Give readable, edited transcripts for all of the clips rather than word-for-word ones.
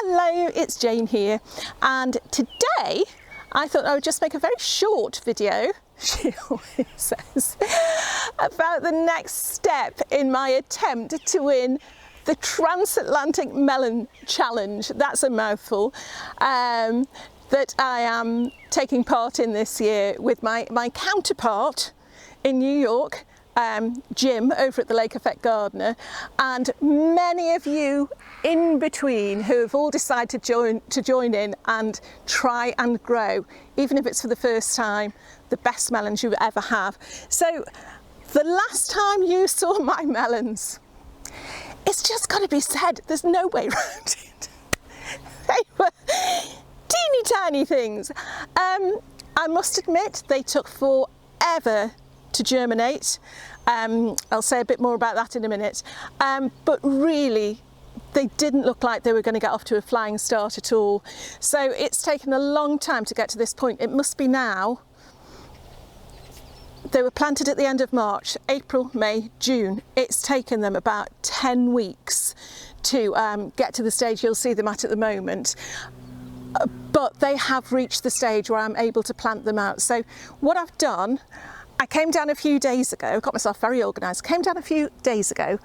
Hello, it's Jane here, and today I thought I would just make a very short video, she always says, about the next step in my attempt to win the Transatlantic Melon Challenge. That's a mouthful. That I am taking part in this year with my counterpart in New York, Jim, over at the Lake Effect Gardener, and many of you in between who have all decided to join in and try and grow, even if it's for the first time, the best melons you ever have. So the last time you saw my melons, it's just got to be said, there's no way around it. They were teeny tiny things. I must admit they took forever to germinate. I'll say a bit more about that in a minute, but really they didn't look like they were going to get off to a flying start at all. So it's taken a long time to get to this point. It must be now. They were planted at the end of March, April, May, June. It's taken them about 10 weeks to get to the stage you'll see them at the moment. But they have reached the stage where I'm able to plant them out. So what I've done, I came down a few days ago, got myself very organised, came down a few days ago,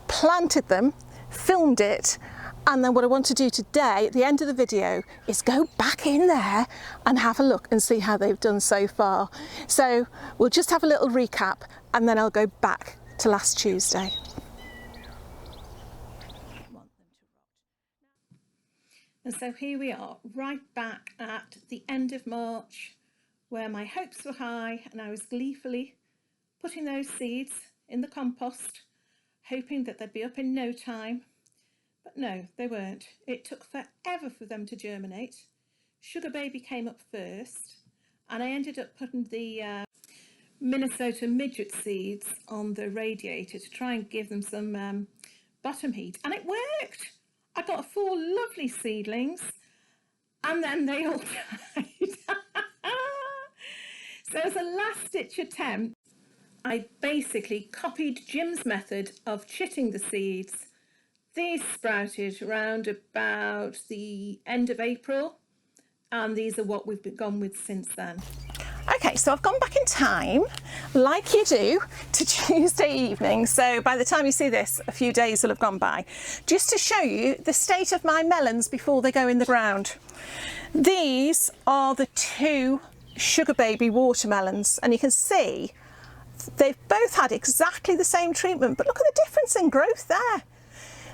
planted them, filmed it, and then what I want to do today at the end of the video is go back in there and have a look and see how they've done so far. So we'll just have a little recap and then I'll go back to last Tuesday. And so here we are, right back at the end of March, where my hopes were high and I was gleefully putting those seeds in the compost, hoping that they'd be up in no time. But no, they weren't. It took forever for them to germinate. Sugar Baby came up first, and I ended up putting the Minnesota midget seeds on the radiator to try and give them some bottom heat, and it worked. I got 4 lovely seedlings, and then they all died. So as a last-ditch attempt, I basically copied Jim's method of chitting the seeds. These sprouted around about the end of April, and these are what we've gone with since then. Okay, so I've gone back in time, like you do, to Tuesday evening. So by the time you see this, a few days will have gone by, just to show you the state of my melons before they go in the ground. These are the 2 Sugar Baby watermelons, and you can see they've both had exactly the same treatment, but look at the difference in growth there.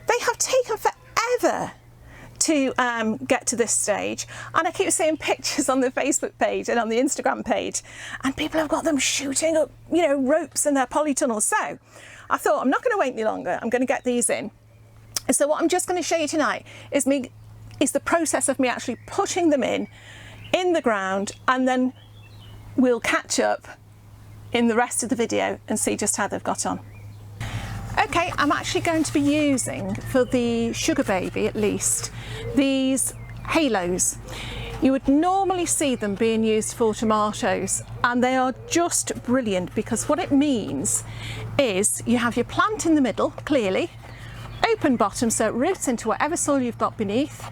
They have taken forever to get to this stage, and I keep seeing pictures on the Facebook page and on the Instagram page, and people have got them shooting up, you know, ropes in their polytunnels. So I thought, I'm not going to wait any longer, I'm going to get these in. And so what I'm just going to show you tonight is the process of me actually putting them in the ground, and then we'll catch up in the rest of the video and see just how they've got on. Okay, I'm actually going to be using, for the Sugar Baby at least, these halos. You would normally see them being used for tomatoes, and they are just brilliant because what it means is you have your plant in the middle, clearly, open bottom so it roots into whatever soil you've got beneath,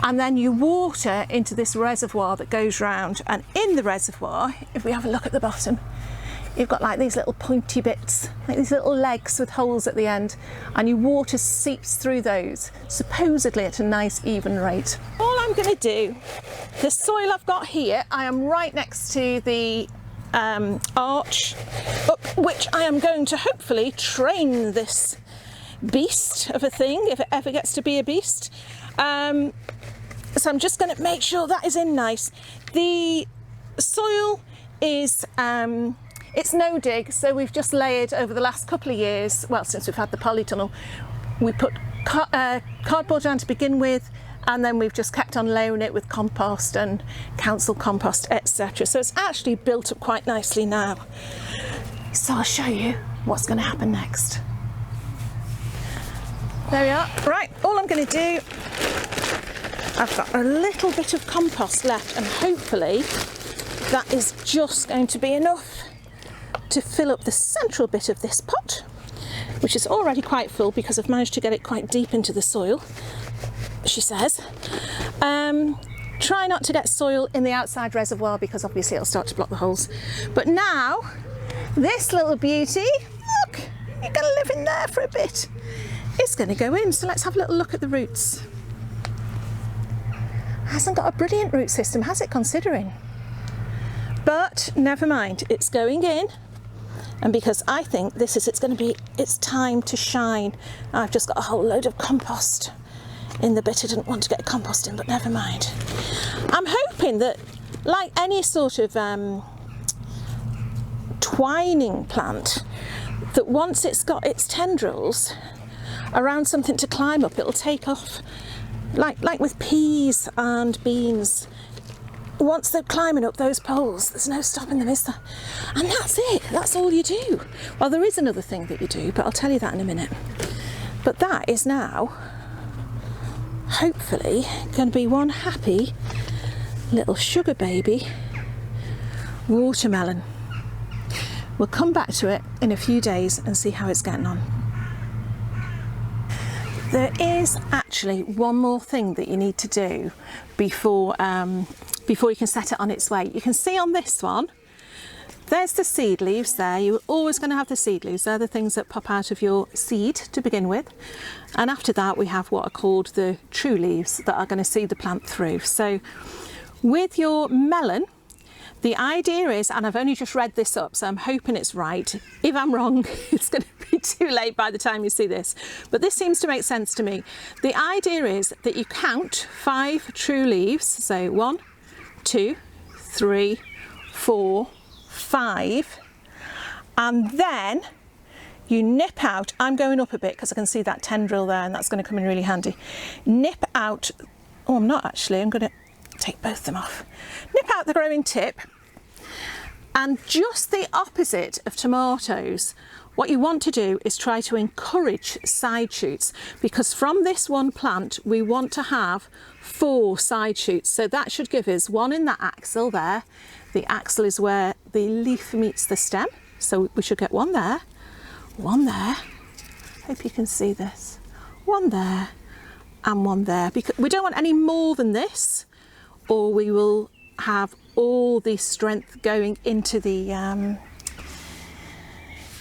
and then you water into this reservoir that goes round, and in the reservoir, if we have a look at the bottom, you've got like these little pointy bits, like these little legs with holes at the end, and your water seeps through those, supposedly at a nice even rate. All I'm going to do, the soil I've got here, I am right next to the arch, up which I am going to hopefully train this beast of a thing, if it ever gets to be a beast. So I'm just going to make sure that is in nice. The soil is it's no dig, so we've just layered over the last couple of years, well, since we've had the polytunnel, we put cardboard down to begin with, and then we've just kept on layering it with compost and council compost, etc. So it's actually built up quite nicely now. So I'll show you what's going to happen next. There we are. Right, all I'm going to do, I've got a little bit of compost left, and hopefully that is just going to be enough to fill up the central bit of this pot, which is already quite full because I've managed to get it quite deep into the soil. she says. Try not to get soil in the outside reservoir because obviously it'll start to block the holes. But now, this little beauty, look, you're going to live in there for a bit. It's going to go in, so let's have a little look at the roots. Hasn't got a brilliant root system, has it, considering? But never mind, it's going in. And because I think this is, it's time to shine. I've just got a whole load of compost in the bit I didn't want to get compost in, but never mind. I'm hoping that, like any sort of twining plant, that once it's got its tendrils around something to climb up, it'll take off, like with peas and beans. Once they're climbing up those poles, there's no stopping them, is there? And that's it, that's all you do. Well, there is another thing that you do, but I'll tell you that in a minute. But that is now, hopefully, going to be one happy little sugar baby watermelon. We'll come back to it in a few days and see how it's getting on. There is actually one more thing that you need to do before you can set it on its way. You can see on this one, there's the seed leaves there. You're always going to have the seed leaves. They're the things that pop out of your seed to begin with. And after that, we have what are called the true leaves that are going to see the plant through. So with your melon, the idea is, and I've only just read this up, so I'm hoping it's right. If I'm wrong, it's going to be too late by the time you see this. But this seems to make sense to me. The idea is that you count 5 true leaves. So 1, 2, 3, 4, 5. And then you nip out, I'm going up a bit because I can see that tendril there and that's going to come in really handy. Nip out, oh, I'm not actually, I'm going to take both of them off. Nip out the growing tip. And just the opposite of tomatoes, what you want to do is try to encourage side shoots, because from this one plant we want to have 4 side shoots. So that should give us 1 in that axil there. The axil is where the leaf meets the stem. So we should get 1 there, 1 there. Hope you can see this. 1 there and 1 there. Because we don't want any more than this, or we will have all the strength going into the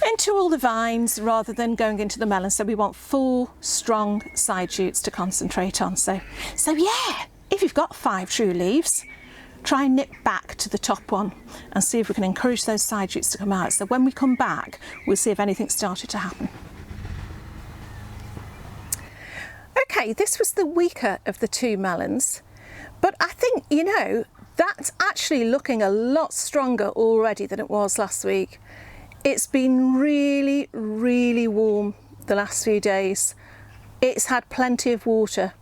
into all the vines rather than going into the melon. So we want 4 strong side shoots to concentrate on. So yeah, if you've got 5 true leaves, try and nip back to the top one and see if we can encourage those side shoots to come out. So when we come back, we'll see if anything started to happen. Okay, this was the weaker of the 2 melons, but I think, you know, that's actually looking a lot stronger already than it was last week. It's been really, really warm the last few days. It's had plenty of water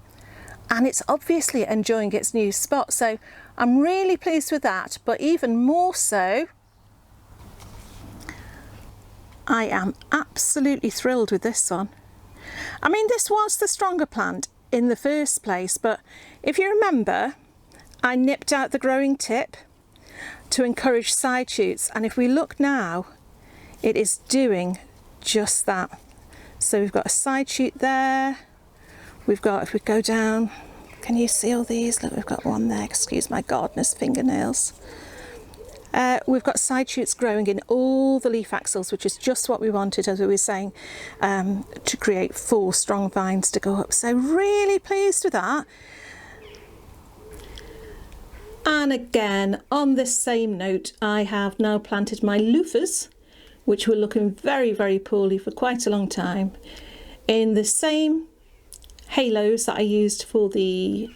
and it's obviously enjoying its new spot. So I'm really pleased with that, but even more so, I am absolutely thrilled with this one. I mean, this was the stronger plant in the first place, but if you remember, I nipped out the growing tip to encourage side shoots, and if we look now, it is doing just that. So we've got a side shoot there. We've got, if we go down, can you see all these? Look, we've got 1 there, excuse my gardener's fingernails. We've got side shoots growing in all the leaf axils, which is just what we wanted, as we were saying, to create 4 strong vines to go up. So really pleased with that. And again, on this same note, I have now planted my loofahs, which were looking very, very poorly for quite a long time, in the same halos that I used for the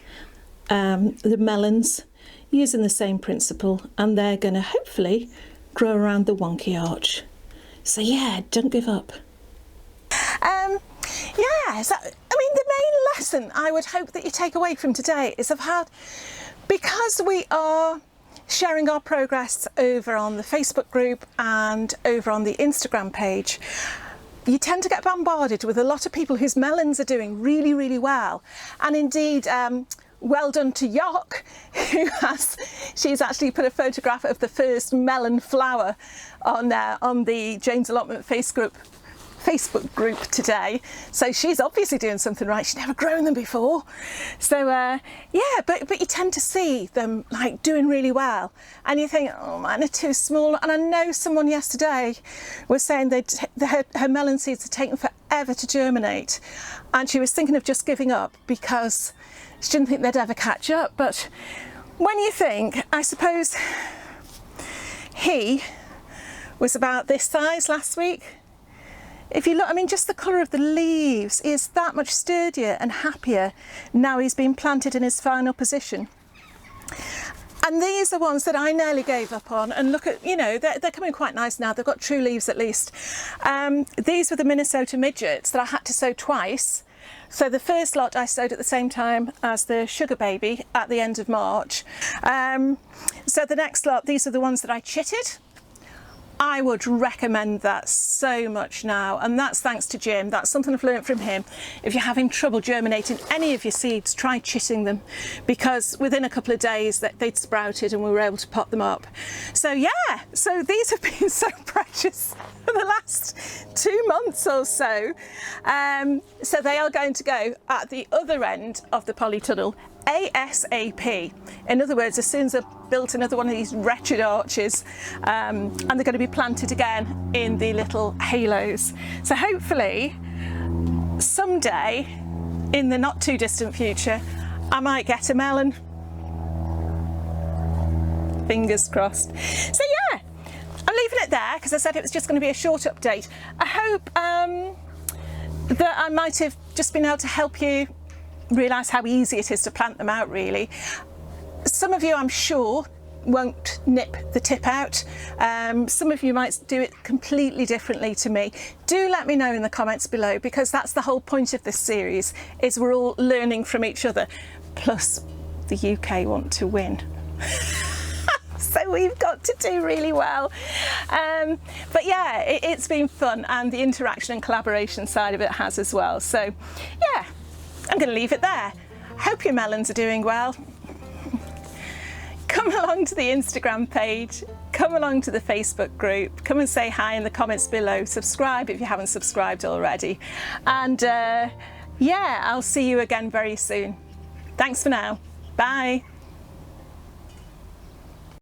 melons, using the same principle, and they're going to hopefully grow around the wonky arch. So yeah, don't give up. Yeah, so, I mean, the main lesson I would hope that you take away from today is because we are sharing our progress over on the Facebook group and over on the Instagram page, you tend to get bombarded with a lot of people whose melons are doing really, really well. And indeed, well done to Yok, she's actually put a photograph of the first melon flower on the Jane's Allotment Facebook Facebook group today, so she's obviously doing something right. She's never grown them before. So yeah, but you tend to see them like doing really well, and you think, oh, mine are too small. And I know someone yesterday was saying her melon seeds are taking forever to germinate, and she was thinking of just giving up because she didn't think they'd ever catch up. But when you think, I suppose he was about this size last week. If you look, I mean, just the colour of the leaves is that much sturdier and happier now he's been planted in his final position. And these are ones that I nearly gave up on, and look at, you know, they're coming quite nice now. They've got true leaves at least. These were the Minnesota midgets that I had to sow twice. So the first lot I sowed at the same time as the sugar baby at the end of March. So the next lot, these are the ones that I chitted. I would recommend that so much now, and that's thanks to Jim. That's something I've learnt from him. If you're having trouble germinating any of your seeds, try chitting them, because within a couple of days they'd sprouted and we were able to pot them up. So yeah, so these have been so precious for the last 2 months or so. So they are going to go at the other end of the polytunnel ASAP. In other words, as soon as I've built another one of these wretched arches, and they're going to be planted again in the little halos. So hopefully someday in the not too distant future I might get a melon. Fingers crossed. So yeah, I'm leaving it there because I said it was just going to be a short update. I hope that I might have just been able to help you realise how easy it is to plant them out, really. Some of you, I'm sure, won't nip the tip out. Some of you might do it completely differently to me. Do let me know in the comments below, because that's the whole point of this series, is we're all learning from each other. Plus, the UK want to win. So we've got to do really well. But yeah, it's been fun, and the interaction and collaboration side of it has as well. So yeah, I'm going to leave it there. Hope your melons are doing well. Come along to the Instagram page, come along to the Facebook group, come and say hi in the comments below, subscribe if you haven't subscribed already. And yeah, I'll see you again very soon. Thanks for now. Bye.